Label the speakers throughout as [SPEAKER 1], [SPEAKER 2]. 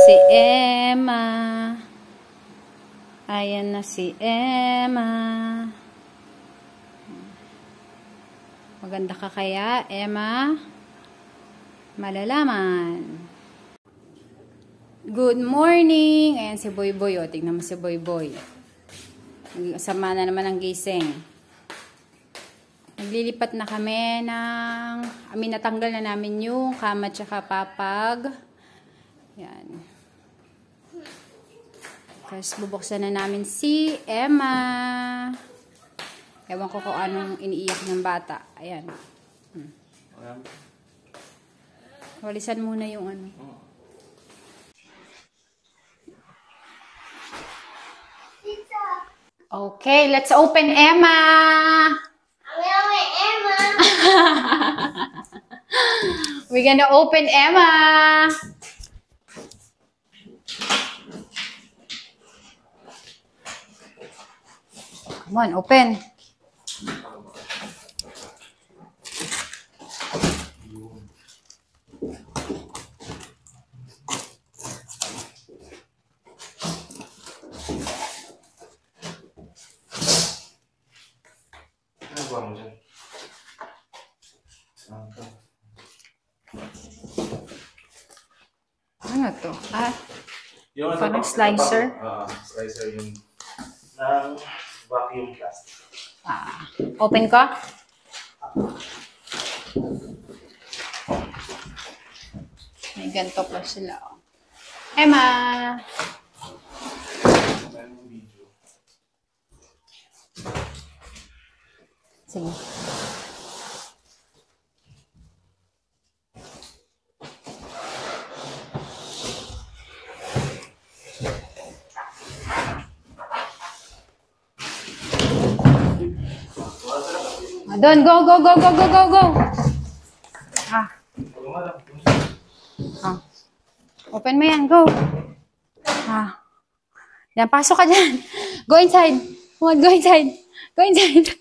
[SPEAKER 1] si Emma. Ayan na si Emma. Maganda ka kaya, Emma? Malalaman. Good morning! Ayan si Boy Boy. O, tignan mo si Boy Boy. Sama na naman ang gising. Naglilipat na kami ng... natanggal na namin yung kama tsaka papag. Yan. Tapos bubuksan na namin si Emma. Ewan ko kung anong iniiyak ng bata. Ayan. Walisan muna yung ano. Okay, let's open Emma.
[SPEAKER 2] Emma.
[SPEAKER 1] We're gonna open Emma. Come on, open. Ano to? Parang slicer.
[SPEAKER 3] Slicer yung ng vacuum plastic.
[SPEAKER 1] Open ko? May ganito pa sila. Emma! Sige. Doon, go. Open mo yan, go. Yan, pasok ka dyan. Go inside. Come on, go inside. Go inside.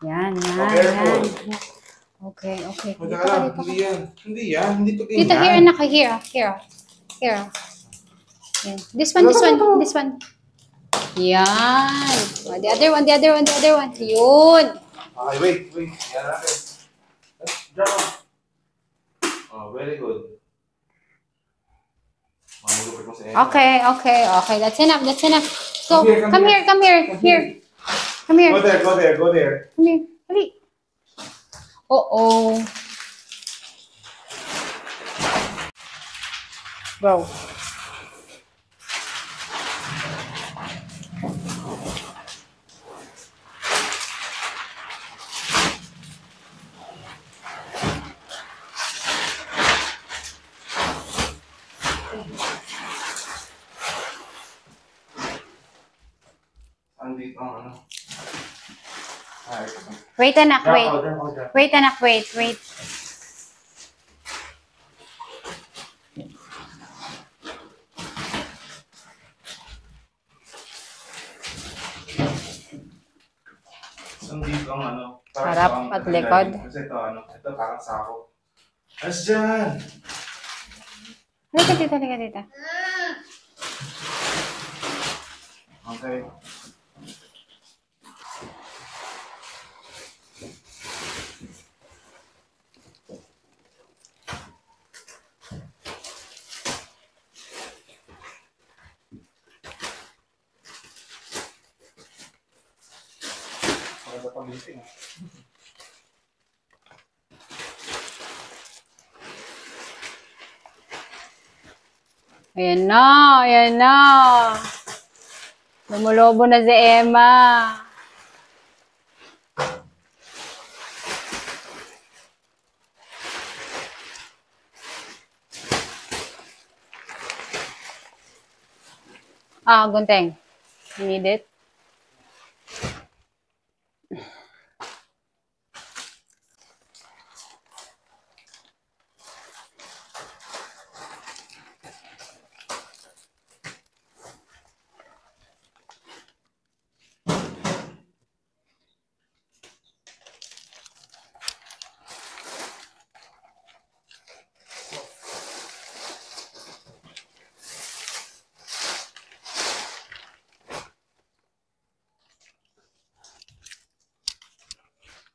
[SPEAKER 1] Yan. Okay.
[SPEAKER 3] Hindi yan. Hindi to ganyan.
[SPEAKER 1] Dito, here, anak. Here. Yan. This one. Yan. The other one. Yun.
[SPEAKER 3] Okay, wait. Yan natin. Drop. Oh, very good.
[SPEAKER 1] Okay. That's enough. So, come here. Come here.
[SPEAKER 3] Go there.
[SPEAKER 1] Come here. Hali. Uh-oh. Go. Wait, anak, wait. Wait, anak, wait.
[SPEAKER 3] Dito ang
[SPEAKER 1] harap at likod.
[SPEAKER 3] Kasi ito parang sako. As dyan!
[SPEAKER 1] Halika dito.
[SPEAKER 3] Okay.
[SPEAKER 1] Ayan na. Lumulobo na si Emma. Gunteng. You need it?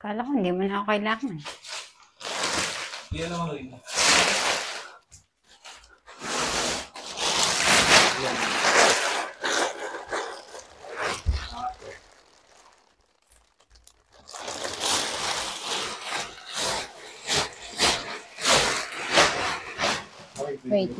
[SPEAKER 1] Kala ko hindi mo na ako kailangan.
[SPEAKER 3] Yan naman rin.
[SPEAKER 1] Wait.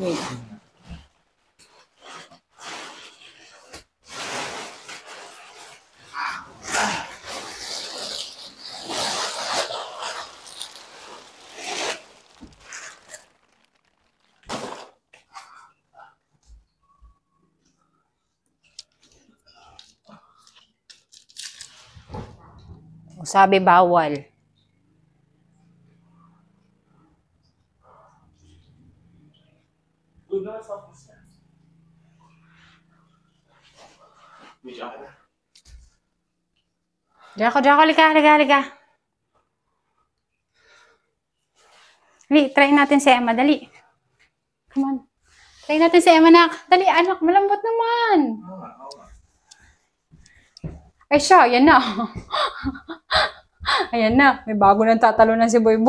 [SPEAKER 1] Sabi bawal.
[SPEAKER 3] Good na sa office niya. Medyo ako na.
[SPEAKER 1] Jacko, halika. Dali, try natin si Emma, dali. Come on. Try natin si Emma, nak. Dali, anak, malambot naman.
[SPEAKER 3] Oo nga.
[SPEAKER 1] Ay siya, ayan na. Ayan na, may bago nang tatalunan si Boy.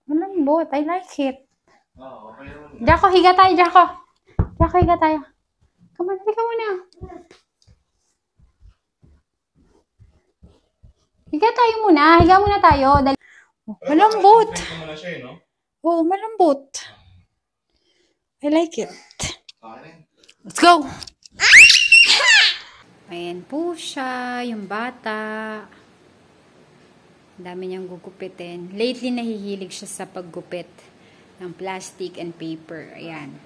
[SPEAKER 1] Malambot, I like it.
[SPEAKER 3] Oo, okay naman.
[SPEAKER 1] Jacko, higa tayo, Jacko. Jacko, higa tayo. Come on, halika muna. Higa muna tayo. Dali. Oh, malambot.
[SPEAKER 3] Ito mo na siya, no?
[SPEAKER 1] Oo, malambot. I like it.
[SPEAKER 3] Okay.
[SPEAKER 1] Let's go! Ayan po siya, yung bata. Ang dami niyang gugupitin. Lately, nahihilig siya sa paggupit ng plastic and paper. Ayan.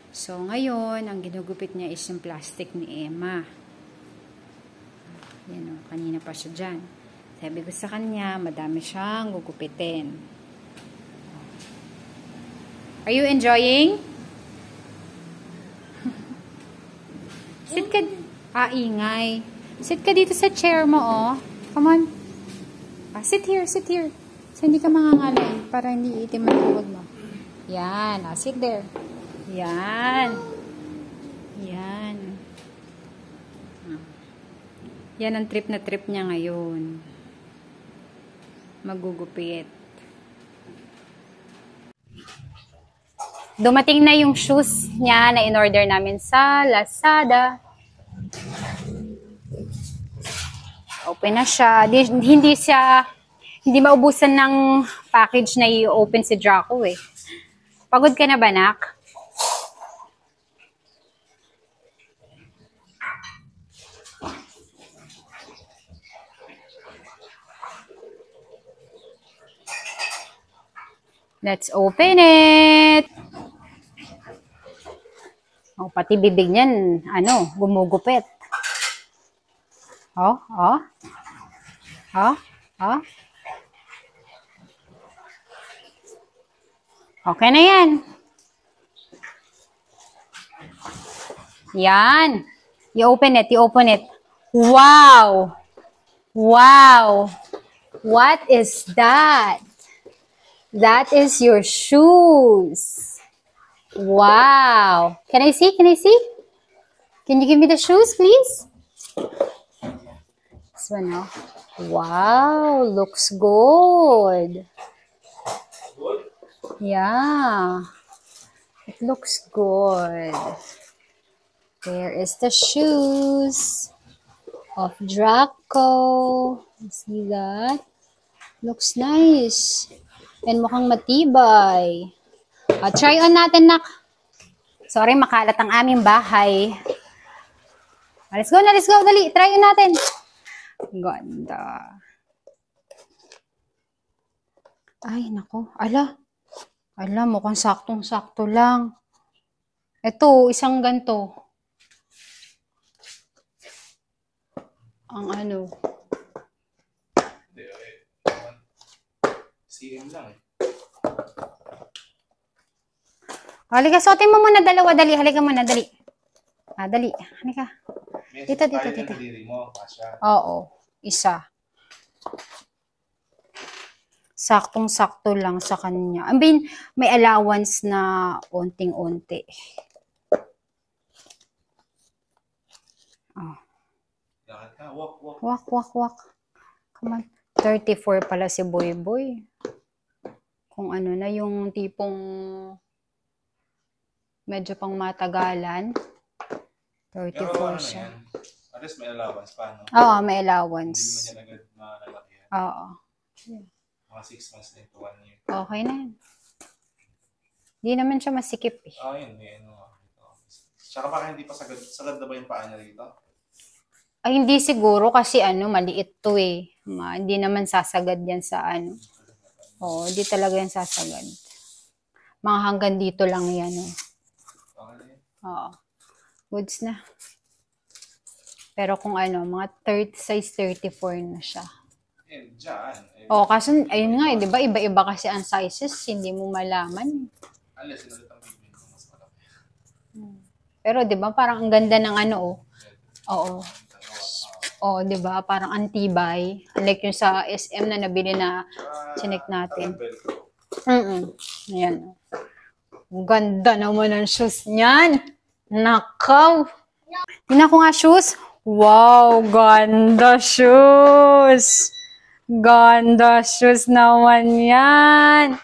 [SPEAKER 1] So, ngayon, ang ginugupit niya is yung plastic ni Emma. Ayan o, kanina pa siya dyan. Sabi ko sa kanya, madami siyang gugupitin. Are you enjoying? Sit ka. Ingay. Sit ka dito sa chair mo, oh. Come on. Sit here. So, hindi ka mangangalay para hindi itim ang tuhod mo. Yan. Sit there. Yan. Yan ang trip na trip niya ngayon. Magugupit. Dumating na yung shoes niya na in-order namin sa Lazada. Open na siya. Hindi maubusan ng package na i-open si Draco eh. Pagod ka na ba, nak? Let's open it. Oh, pati bibig niyan, gumugupit. Oh. Okay na yan. Yan. You open it. Wow. What is that? That is your shoes. Wow. Can I see? Can you give me the shoes, please? This one, no? Wow, looks good. Yeah. It looks good. There is the shoes of Draco. You see that? Looks nice. And mukhang matibay. Try on natin, nak. Sorry, makalat ang aming bahay. Let's go. Dali, try on natin. Ganda. Ay, nako. Ala, mukhang saktong-sakto lang. Ito, isang ganto. Ang
[SPEAKER 3] CM lang eh.
[SPEAKER 1] Halika, suotin mo muna dalawa, dali. Halika muna, dali. Dali. Halika. Dito. Oo, isa. Saktong-sakto lang sa kanya. I mean, may allowance na onting-onti.
[SPEAKER 3] Bakit Walk.
[SPEAKER 1] Wak. Come on. 34 pala si Boy Boy. Kung ano na yung tipong medyo pang matagalan. 34
[SPEAKER 3] Pero ano
[SPEAKER 1] siya.
[SPEAKER 3] yan? At least may allowance pa, no?
[SPEAKER 1] Oo, may
[SPEAKER 3] Hindi
[SPEAKER 1] allowance.
[SPEAKER 3] naman yan agad malalaki yan.
[SPEAKER 1] Oo.
[SPEAKER 3] Mga 6 months na to 1 year.
[SPEAKER 1] Okay na yan. Hindi naman siya masikip eh.
[SPEAKER 3] Yun. May ano. Tsaka baka hindi pa sagad. Sagad na ba yung paa niya dito?
[SPEAKER 1] Ay, hindi siguro kasi maliit to eh. Hindi naman sasagad yan sa Oo, hindi talaga yan sasagad. Mga hanggang dito lang yan.
[SPEAKER 3] Okay na yun.
[SPEAKER 1] Oo. Goods na. Pero kung mga size 34 na siya.
[SPEAKER 3] Dyan.
[SPEAKER 1] Kaso, ayun nga di ba? Iba-iba kasi ang sizes, hindi mo malaman.
[SPEAKER 3] Unless sinulit ang bibig ko, mas malaki.
[SPEAKER 1] Pero di ba, parang ang ganda ng Oo. Oo, di ba? Parang antibay. Like yung sa SM na nabili na chinek natin. Ayan. Ang ganda naman ng shoes niyan. Nakaw. Tingnan ko nga shoes. Wow, ganda shoes. Ganda shoes naman yan.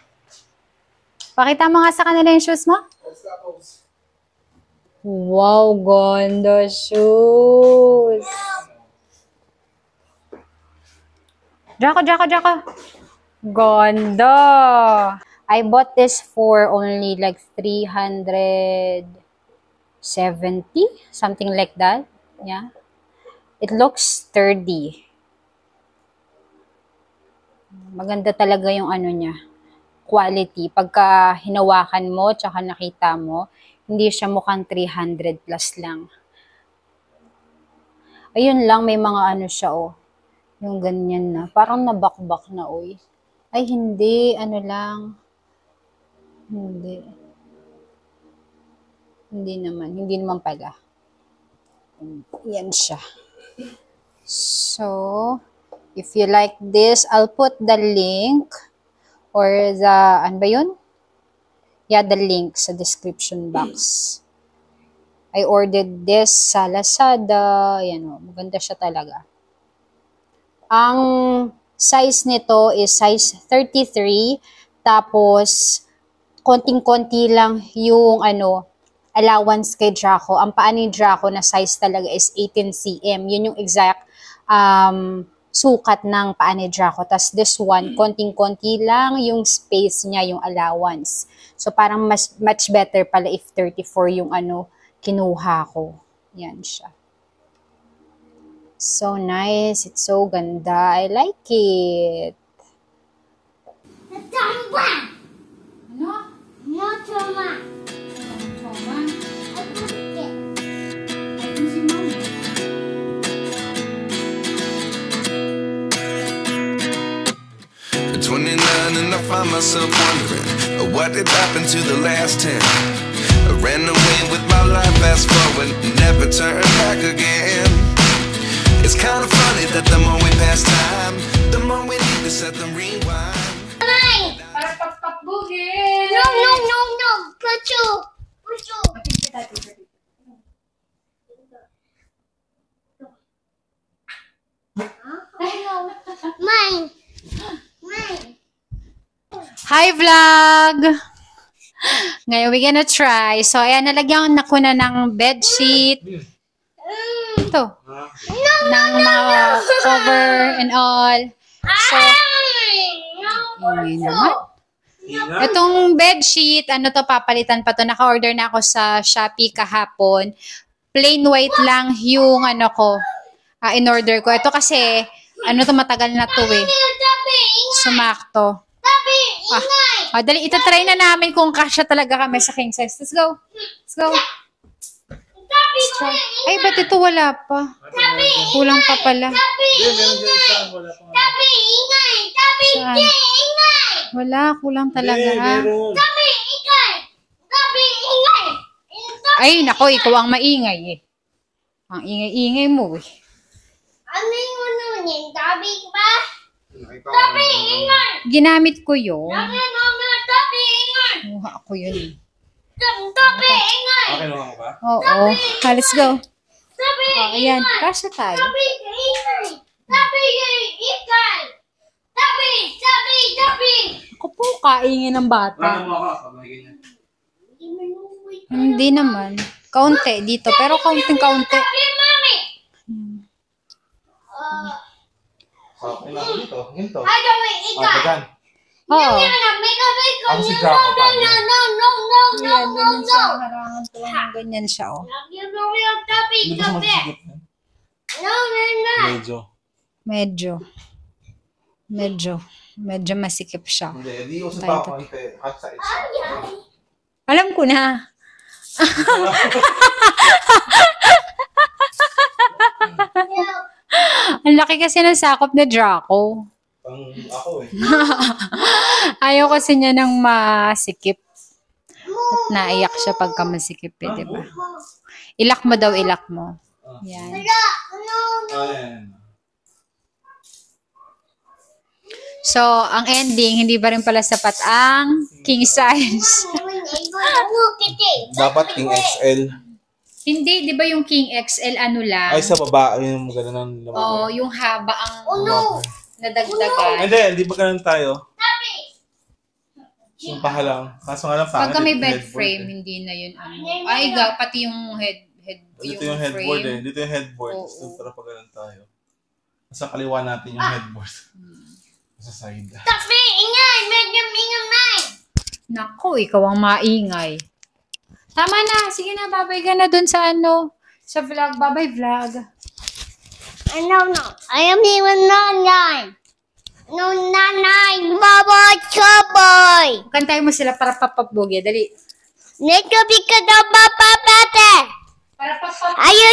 [SPEAKER 1] Pakita mo nga sa kanila yung shoes mo. Wow, ganda shoes. Jaka. Ganda. I bought this for only like 370, something like that. Yeah. It looks sturdy. Maganda talaga yung niya. Quality. Pagka hinawakan mo, tsaka nakita mo, hindi siya mukhang 300 plus lang. Ayun lang, may mga siya, yung ganyan na. Parang nabakbak na, Ay, hindi. Lang. Hindi. Hindi naman pala. Yan siya. So, if you like this, I'll put the link or the, ba yun? Yeah, the link sa description box. I ordered this sa Lazada. Yan maganda siya talaga. Ang size nito is size 33. Tapos, konting-konti lang yung allowance kay Draco. Ang paa ni Draco na size talaga is 18 cm. Yun yung exact sukat ng paa ni Draco. Tapos this one, konting-konti lang yung space niya, yung allowance. So parang much better pala if 34 yung kinuha ko. Yan siya. So nice. It's so ganda. I like it.
[SPEAKER 2] Tama!
[SPEAKER 1] Ano?
[SPEAKER 2] No, tama.
[SPEAKER 1] Tama.
[SPEAKER 2] I put it.
[SPEAKER 1] Ayun si Mama.
[SPEAKER 4] At 29 and I find myself wondering what did happen to the last 10. I ran away with my life, fast forward, never turn back again. It's kind of funny that the more we pass time, the more we need to set the rewind.
[SPEAKER 2] Mine!
[SPEAKER 1] Para pagpapbugin!
[SPEAKER 2] No! Pucho! Mine!
[SPEAKER 1] Hi vlog! Ngayon we're gonna try. So ayan, nalagyan ko na ng bedsheet. Ito. Ng mga cover and all. So, ayun naman. Itong bedsheet, papalitan pa to. Naka-order na ako sa Shopee kahapon. Plain white lang yung in-order ko. Ito kasi, matagal na to eh. Sumakto. Dali, itatry na namin kung kasya talaga kami sa king size. Let's go. Ay, ba't ito wala pa? Kulang pa pala. Saan? Wala, kulang talaga. Ay, nako, ikaw ang maingay eh. Ang ingay-ingay mo eh. Ginamit ko yun. Kuha ko yun eh.
[SPEAKER 3] Okay naman mo ba?
[SPEAKER 1] Oo. Let's go.
[SPEAKER 2] Sabi,
[SPEAKER 1] Oh, ayan, kasya tayo.
[SPEAKER 2] sabi, ingay. Sabi, ingay. Sabi.
[SPEAKER 1] Ako po, kaingin ng bata.
[SPEAKER 3] mo ako pag may ganyan.
[SPEAKER 1] Hindi naman. Kaunti dito, pero kaunting-kaunti.
[SPEAKER 2] Sabi, mami.
[SPEAKER 3] Okay lang dito. Ginto.
[SPEAKER 2] Ay, sabi, ingay.
[SPEAKER 3] Dyan.
[SPEAKER 1] Oo.
[SPEAKER 3] Ako si Jaco pa.
[SPEAKER 2] No.
[SPEAKER 1] Ayan, ganyan siya. Harangan ko lang. Ganyan siya, oh.
[SPEAKER 3] Hindi ba siya masigit?
[SPEAKER 2] No.
[SPEAKER 1] Medyo masikip siya.
[SPEAKER 3] Hindi, di usap pa ako. Hot sides.
[SPEAKER 1] Alam ko na. Ang laki kasi ng sakop na Draco.
[SPEAKER 3] Pang ako eh.
[SPEAKER 1] Ayaw kasi niya ng masikip. At naiyak siya pagka masikip eh, di ba? Ilak mo daw, ilak mo. Yan.
[SPEAKER 3] Ayan.
[SPEAKER 1] So, ang ending, hindi pa rin pala sapat ang king size.
[SPEAKER 3] Dapat King XL.
[SPEAKER 1] Hindi, di ba yung king XL ano lang?
[SPEAKER 3] Ay, sa baba. Yung ganun ng
[SPEAKER 1] Oo, yung haba ang nadagdagan.
[SPEAKER 3] Hindi ba ganun tayo? Yung pahalang. Kaso nga lang
[SPEAKER 1] Pagka may bed
[SPEAKER 3] headboard
[SPEAKER 1] frame,
[SPEAKER 3] eh.
[SPEAKER 1] hindi na yun ano. Ay, pati yung
[SPEAKER 3] Dito yung headboard
[SPEAKER 1] frame.
[SPEAKER 3] eh. Dito yung headboard.
[SPEAKER 1] Oo.
[SPEAKER 3] So, para pag ganun tayo. Sa kaliwa natin yung headboard. Sa side.
[SPEAKER 2] Sabi, ingay. Medyo ingay.
[SPEAKER 1] Naku, ikaw ang maingay. Tama na. Sige na, babay ka na dun sa ano. Sa vlog. Babay vlog.
[SPEAKER 2] No. I am even nanay. No, nanay. Baba, chaboy.
[SPEAKER 1] Kantay mo sila para papabugi. Dali.
[SPEAKER 2] Neto bika da baba bate.
[SPEAKER 1] Para papabugi.
[SPEAKER 2] Ayaw,